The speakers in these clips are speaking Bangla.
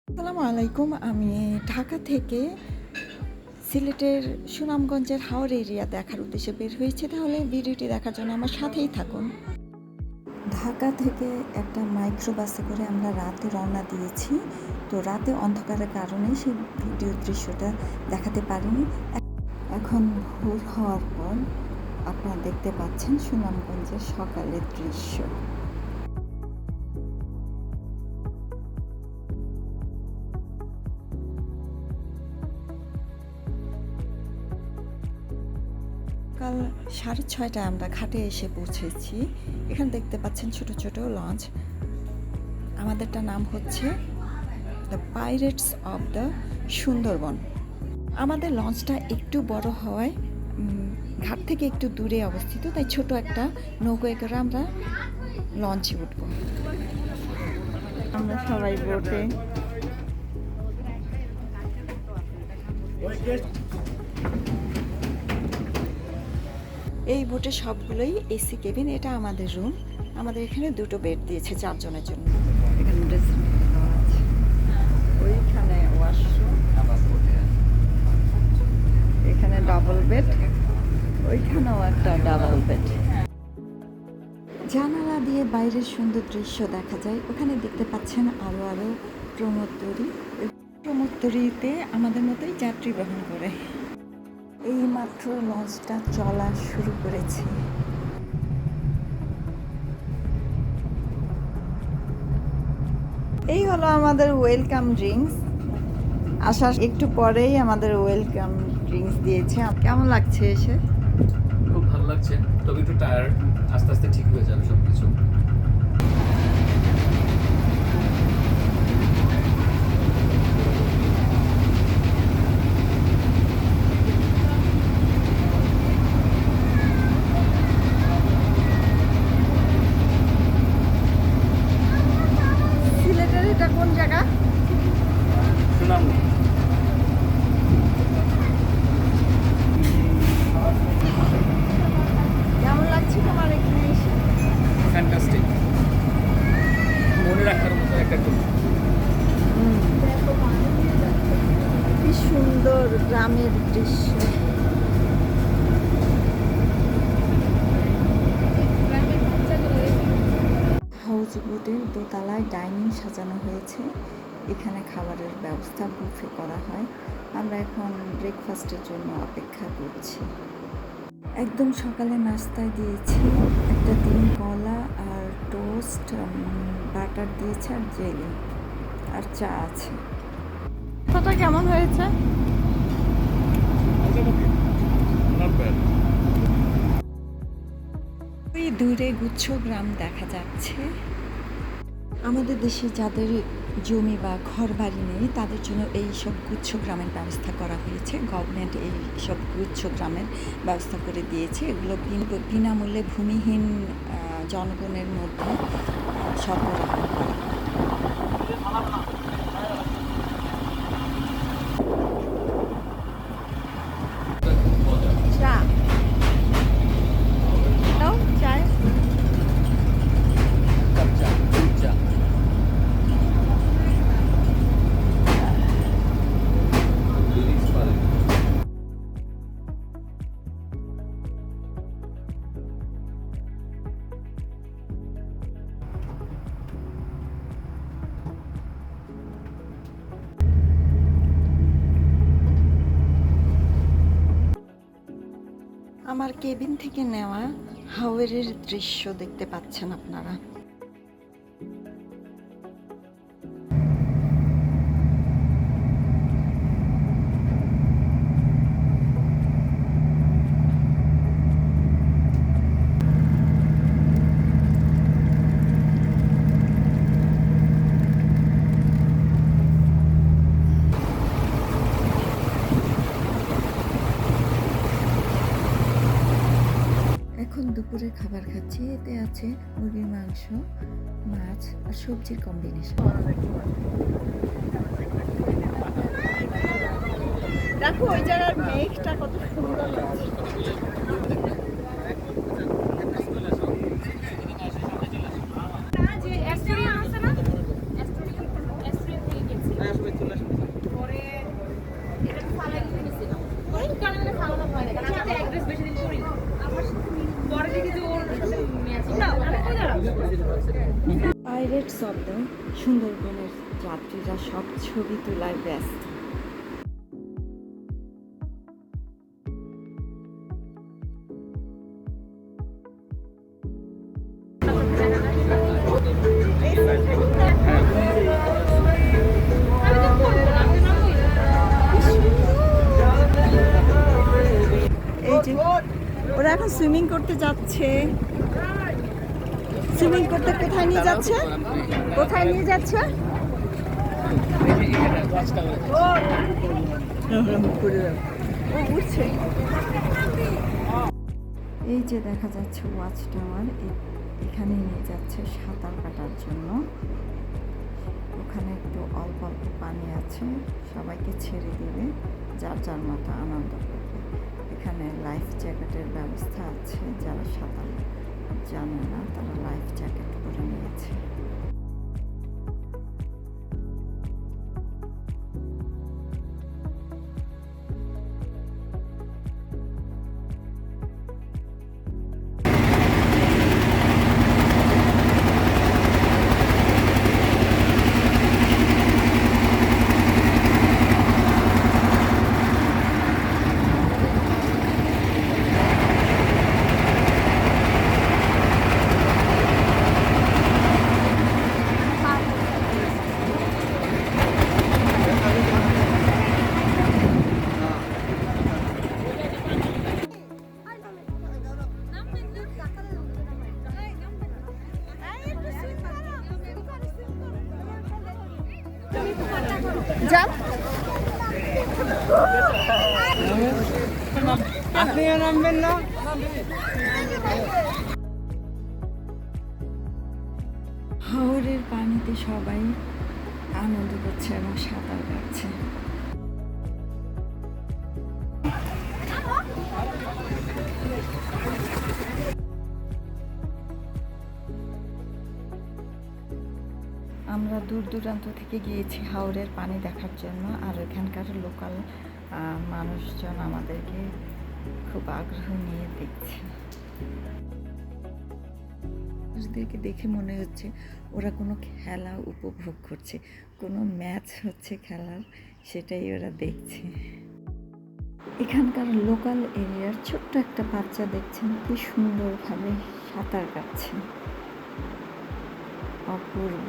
আসসালামু আলাইকুম। আমি ঢাকা থেকে সিলেটের সুনামগঞ্জের হাওর এরিয়া দেখার উদ্দেশ্যে বের হয়েছি। তাহলে ভিডিওটি দেখার জন্য আমার সাথেই থাকুন। ঢাকা থেকে একটা মাইক্রো বাসে করে আমরা রাতে রওনা দিয়েছি। তো রাতে অন্ধকারের কারণে সেই ভিডিওর দৃশ্যটা দেখাতে পারিনি। এখন ভোর হওয়ার পর আপনারা দেখতে পাচ্ছেন সুনামগঞ্জের সকালের দৃশ্য। সকাল 6:30টায় আমরা ঘাটে এসে পৌঁছেছি। এখানে দেখতে পাচ্ছেন ছোট ছোট লঞ্চ। আমাদেরটার নাম হচ্ছে the pirates of the Sundarban. আমাদের লঞ্চটা একটু বড় হওয়ায় ঘাট থেকে একটু দূরে অবস্থিত, তাই ছোট একটা নৌকোয় করে আমরা লঞ্চে উঠব। আমরা সবাই বোটে। এই বোটে সবগুলোই এসি কেবিন। এটা আমাদের রুম। আমাদের এখানে দুটো বেড দিয়েছে 4 জনের জন্য। এখানে ড্রেসিং দেওয়া আছে, ওইখানে ওয়াশরুম, এখানে ডাবল বেড, ওইখানেও একটা ডাবল বেড। জানালা দিয়ে বাইরের সুন্দর দৃশ্য দেখা যায়। ওখানে দেখতে পাচ্ছেন আরো আরো প্রমোদতরী। প্রমোদতরীতে আমাদের মতোই যাত্রী বহন করে। এই মাত্র লঞ্চটা চলা শুরু করেছে। এই হলো আমাদের ওয়েলকাম ড্রিঙ্কস। আসার একটু পরেই আমাদের ওয়েলকাম ড্রিঙ্কস দিয়েছে। কেমন লাগছে এসে? খুব ভালো লাগছে, তবে একটু টায়ার্ড। আস্তে আস্তে ঠিক হয়ে যাবে সবকিছু। সিলেটের এটা কোন জায়গা? সুনামগঞ্জ। কেমন লাগছে তোমার এখানে এসে? ফ্যান্টাস্টিক, মনে রাখার মতো একটা ট্যুর। কি সুন্দর গ্রামের দৃশ্য। হাউস বোটের দোতলায় ডাইনিং সাজানো হয়েছে। এখানে খাবারের ব্যবস্থা বুফে করা হয়। আমরা এখন ব্রেকফাস্টের জন্য অপেক্ষা করছি। একদম সকালে নাস্তায় দিয়েছি একটা ডিম, কলা আর টোস্ট, বাটার দিয়েছে আর জেলি আর চা আছে। কতটা কেমন হয়েছে? ওই দূরে গুচ্ছ গ্রাম দেখা যাচ্ছে। আমাদের দেশে যাদের জমি বা ঘর বাড়ি নেই তাদের জন্য এই সব গুচ্ছ গ্রামের ব্যবস্থা করা হয়েছে। গভর্নমেন্ট এই সব গুচ্ছ গ্রামের ব্যবস্থা করে দিয়েছে। এগুলো বিনামূল্যে ভূমিহীন জনগণের মধ্যে সরবরাহ করা হয়। চা দাও, চায়। আমার কেবিন থেকে নেওয়া হাওরের দৃশ্য দেখতে পাচ্ছেন আপনারা। এখন দুপুরে খাবার খাচ্ছি। এতে আছে মুরগির মাংস, মাছ আর সবজির কম্বিনেশন। দেখো ওই জায়গার মেঘটা কত সুন্দর লাগছে। পরে এটা ফালাই দিয়েছিলাম ওই কারণে মানে ফালানো হয় না কারণ আমি অ্যাড্রেস বেশি দিন করি না আমার পরে দেখি যে ওর সাথে ম্যাচ না আমি কই দাঁড়াবো পাইরেট শব্দ সুন্দরবনের যাত্রীরা সব ছবি তোলায় ব্যস্ত। এই যে ওরা এখন সুইমিং করতে যাচ্ছে। সুইমিং করতে কোথায় নিয়ে যাচ্ছে? কোথায় নিয়ে যাচ্ছে? ও উঠছে। এই যে দেখা যাচ্ছে ওয়াচ টাওয়ার, এখানে নিয়ে যাচ্ছে সাঁতার কাটার জন্য। ওখানে একটু অল্প অল্প পানি আছে, সবাইকে ছেড়ে দেবে, যার যার মতো আনন্দ করবে। এখানে লাইফ জ্যাকেটের ব্যবস্থা আছে, যারা সাঁতার জানে না তারা লাইফ জ্যাকেট পরে নিয়েছে। আপনিও নামবেন না? হাওরের পানিতে সবাই আনন্দ করছে এবং সাঁতার কাটছে। আমরা দূর দূরান্ত থেকে গিয়েছি হাওরের পানি দেখার জন্য, আর এখানকার লোকাল মানুষজন আমাদেরকে খুব আগ্রহ নিয়ে দেখছে। ওদেরকে দেখে মনে হচ্ছে ওরা কোনো খেলা উপভোগ করছে, কোনো ম্যাচ হচ্ছে খেলার, সেটাই ওরা দেখছে। এখানকার লোকাল এরিয়ার ছোট্ট একটা বাচ্চা দেখছেন কি সুন্দরভাবে সাঁতার কাটছে, অপূর্ব।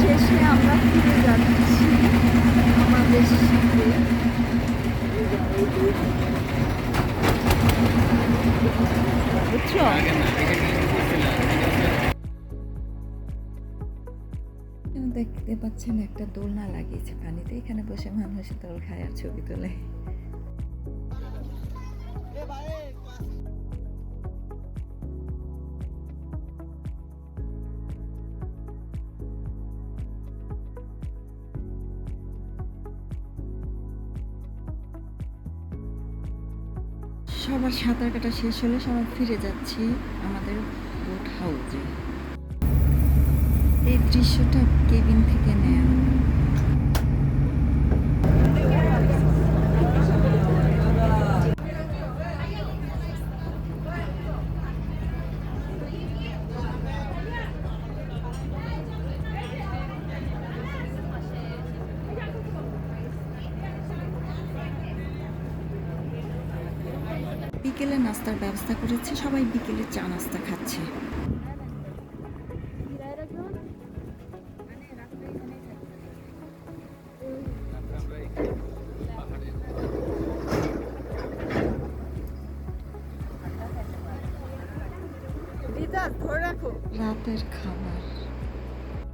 শেষে আমরা ফিরে যাচ্ছি আমাদের শিপে। বুঝছো? দেখতে পাচ্ছেন একটা দোলনা লাগিয়েছে পানিতে, এখানে বসে মানুষ দোল খায় আর ছবি তোলে। সবার সাঁতার কাটা শেষ হলে সবাই ফিরে যাচ্ছি আমাদের বোট হাউসে। এই দৃশ্যটা কেবিন থেকে নেয়া। বিকেলে নাস্তার ব্যবস্থা করেছে, সবাই বিকেলে চা নাস্তা খাচ্ছে।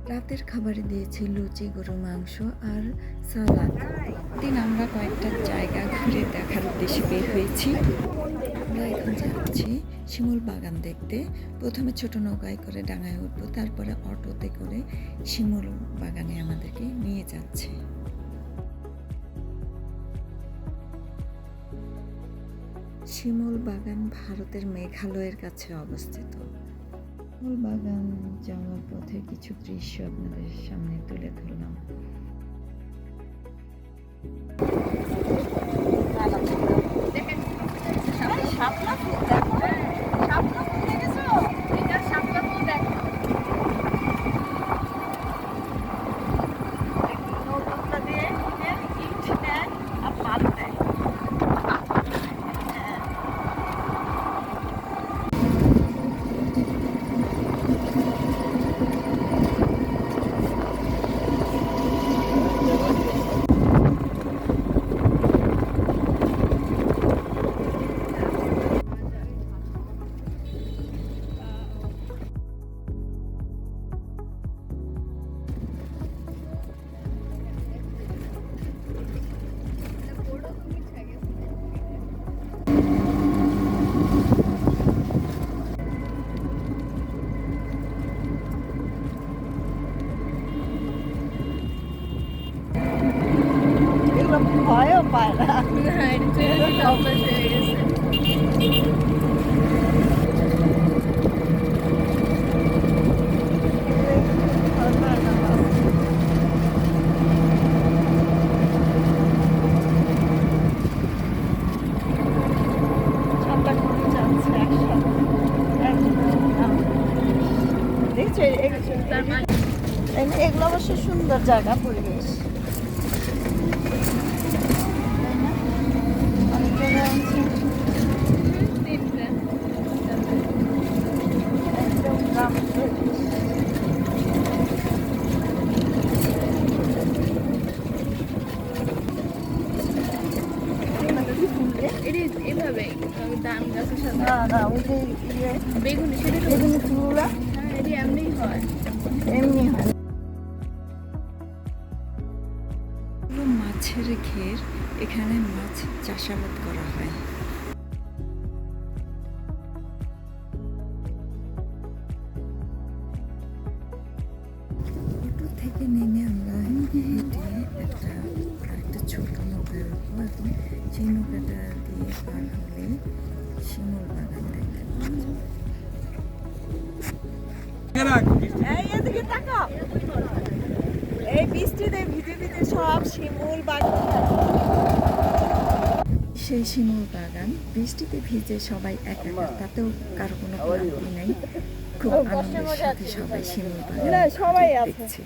রাতের খাবারে দিয়েছি লুচি, গরু মাংস আর সালাদ। দিন আমরা কয়েকটা জায়গা ঘুরে দেখার উদ্দেশ্যে বের হয়েছি। আমরা এখন যাচ্ছি শিমুল বাগান দেখতে। প্রথমে ছোট নৌকায় করে ডাঙায় উঠবো, তারপরে অটোতে করে শিমুল বাগানে আমাদেরকে নিয়ে যাচ্ছে। শিমুল বাগান ভারতের মেঘালয়ের কাছে অবস্থিত। শিমুল বাগান যাওয়ার পথে কিছু দৃশ্য আপনাদের সামনে তুলে ধরলাম। এগুলো ভয়ও পায় না। দেখছো এগুলো অবশ্য সুন্দর জায়গা, পরিবেশ অনেক জায়গা আছে। একদম গ্রাম পরিবেশ। এভাবে দাম গাছের সাথে না না, ওই যে বেগুনি সেটা বেগুনি ফুলগুলা এটি এমনি হয়। এমনি হয়। মাছের ঘের, এখানে মাছ চাষাবাদ করা হয়। অটো থেকে নেমে আমরা হেঁটে একটা ছোট নৌকায় উঠবো এবং সেই নৌকাটা দিয়ে পার হলে শিমুল বাগান দেখতে পাওয়া যাবে। এদিকে তাকাও, এই বৃষ্টিতে ভিজে ভিজে সব শিমুল বাগান। সেই শিমুল বাগান বৃষ্টিতে ভিজে সবাই একাকার, তাতেও কারো কোনো ক্লান্তি নেই। খুব আনন্দের সাথে সবাই শিমুল বাগান সবাই দেখছে।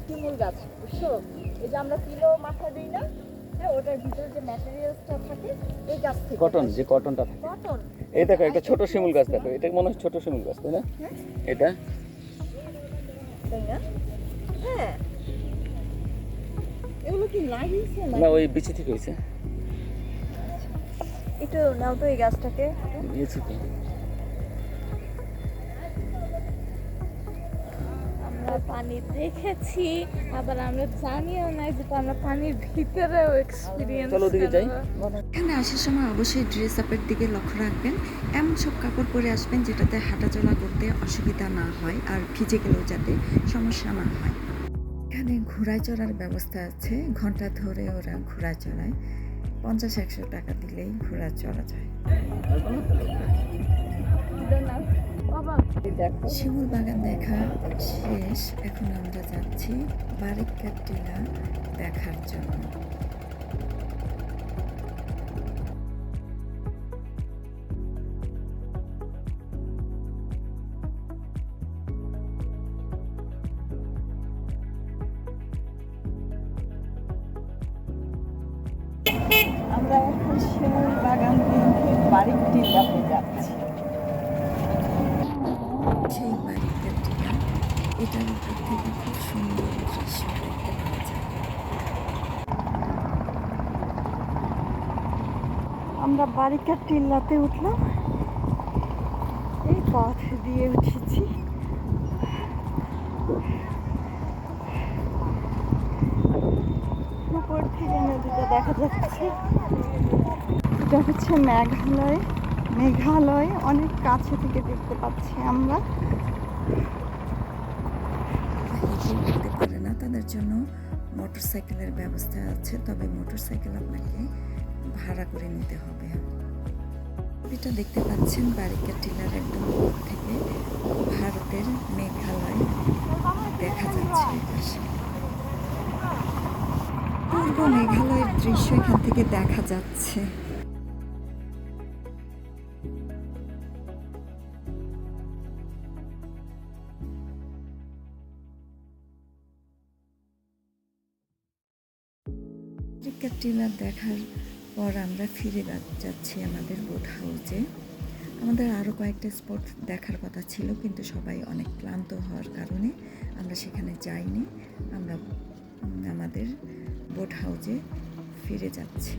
শিমুল গাছ বুঝছো, এই যে আমরা কিলো মাথা দিই না, ওটার ভিতরে যে ম্যাটেরিয়ালসটা থাকে এই গাছ থেকে। কটন, যে কটনটা থাকে। কটন। এই দেখো একটা ছোট শিমুল গাছ, দেখো এটা মনে হয় ছোট শিমুল গাছ, তাই না? এটা তাই না? হ্যাঁ, এগুলো কি লাগিয়েছে না ওই বিচি থেকে হয়েছে। একটু নাও তো এই গাছটাকে। দিয়েছি তো। আমরা পানি দেখেছি, আবার আমরা জানিও না যে আমরা পানির ভিতরেও এক্সপেরিয়েন্স। চলো ওদিকে যাই। এখানে আসার সময় অবশ্যই ড্রেস আপের দিকে লক্ষ্য রাখবেন। এমন সব কাপড় পরে আসবেন যেটাতে হাঁটাচলা করতে অসুবিধা না হয় আর ভিজে গেলেও যাতে সমস্যা না হয়। এখানে ঘোড়ায় চড়ার ব্যবস্থা আছে, ঘন্টা ধরে ওরা ঘোড়ায় চড়ায়। 50-100 টাকা দিলেই ঘোড়া চড়া যায়। শিমুল বাগান দেখা শেষ, এখন আমরা যাচ্ছি বারিক্কার টিলা দেখার জন্য। আমরা এখন শিমুল বাগান থেকে বারিক টিলাতে যাচ্ছি। সেই বারিকের টিলা, এটার উপর থেকে খুব সুন্দর দৃশ্য দেখতে পাওয়া যায়। আমরা বারিকের টিলাতে উঠলাম, এই পথ দিয়ে উঠেছি। উপর থেকে নদীটা দেখা যাচ্ছে। এটা হচ্ছে মেঘালয় অনেক কাছে থেকে দেখতে পাচ্ছি আমরা। দেখতে পারে না, তাদের করার জন্য মোটরসাইকেলের ব্যবস্থা আছে, তবে মোটরসাইকেল আপনাকে ভাড়া করে নিতে হবে। ছবিটা দেখতে পাচ্ছেন ব্যারিকেড টিলার একদম উপর থেকে ভারতের মেঘালয় দেখা যাচ্ছে এপাশে। পূর্ব মেঘালয়ের দৃশ্য এখান থেকে দেখা যাচ্ছে। ব্যারিকেড টিলার দেখার পর আমরা ফিরে যাচ্ছি আমাদের বোট হাউসে। আমাদের আরও কয়েকটা স্পট দেখার কথা ছিল, কিন্তু সবাই অনেক ক্লান্ত হওয়ার কারণে আমরা সেখানে যাইনি। আমরা আমাদের বোট হাউসে ফিরে যাচ্ছি।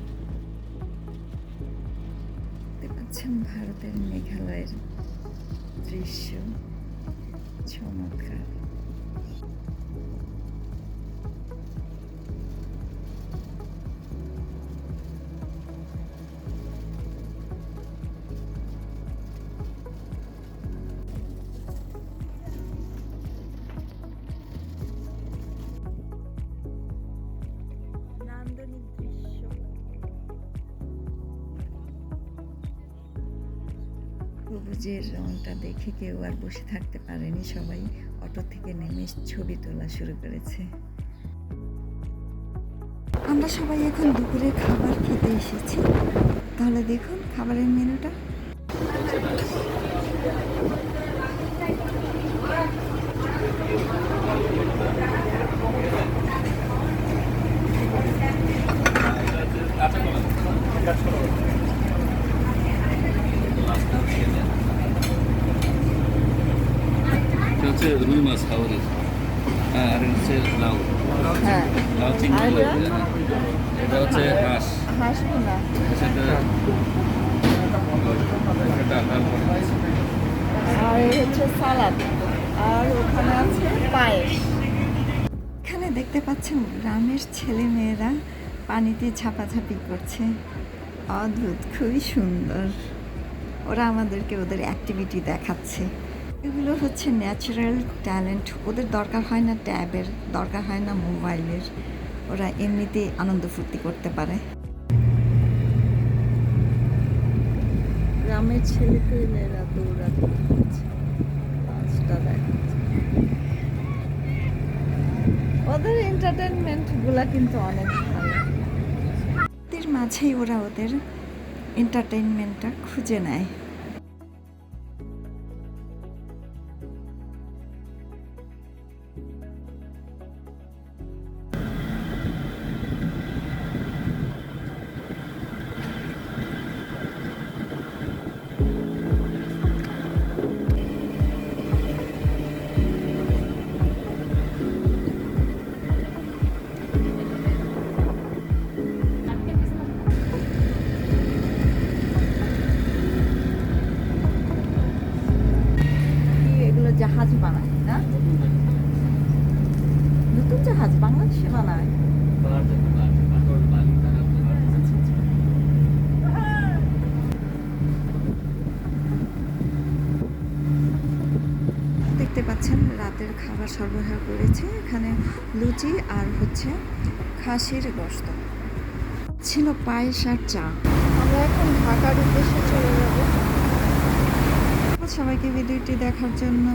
দেখতে পাচ্ছেন ভারতের মেঘালয়ের দৃশ্য চমৎকার। নান্দনিক দৃশ্য। সবুজের রংটা দেখে কেউ আর বসে থাকতে পারেনি, সবাই অটো থেকে নেমে ছবি তোলা শুরু করেছে। আমরা সবাই এখন দুপুরে খাবার খেতে এসেছি। তাহলে দেখুন খাবারের মেনুটা। এটা হচ্ছে রুই মাছ হাওড়ি, আর হচ্ছে লাউ, হ্যাঁ, লাউ চিংড়ি, আর এটা? এটা হচ্ছে হাঁস, হাঁস ভুনা, সেটা ডাল করে। আর এই হচ্ছে সালাদ, আর ওখানে আছে পায়েস। এখানে দেখতে পাচ্ছেন গ্রামের ছেলে মেয়েরা পানিতে ঝাপাঝাপি করছে। অদ্ভুত, খুবই সুন্দর। ওরা আমাদেরকে ওদের অ্যাক্টিভিটি দেখাচ্ছে। এগুলো হচ্ছে ন্যাচারাল ট্যালেন্ট। ওদের দরকার হয় না ট্যাবের, দরকার হয় না মোবাইলের, ওরা এমনিতেই আনন্দ ফুর্তি করতে পারে। গ্রামের ছেলে মেয়েরা দৌড়াতে করছে, নাচটা দেখাচ্ছে। ওদের এন্টারটেনমেন্টগুলো কিন্তু অনেক ভালো। এর মাঝেই ওরা ওদের এন্টারটেনমেন্টটা খুঁজে নেয়। এগুলো জাহাজ বানায় না, নতুন জাহাজ বাংলাদেশে বানায়। দেখতে পাচ্ছেন রাতের খাবার সরবরাহ করেছে এখানে, লুচি আর হচ্ছে খাসির গোশত ছিল, পায়েস আর চা। আমরা এখন ঢাকার উদ্দেশ্যে চলে যাব। সবাইকে ভিডিওটি দেখার জন্য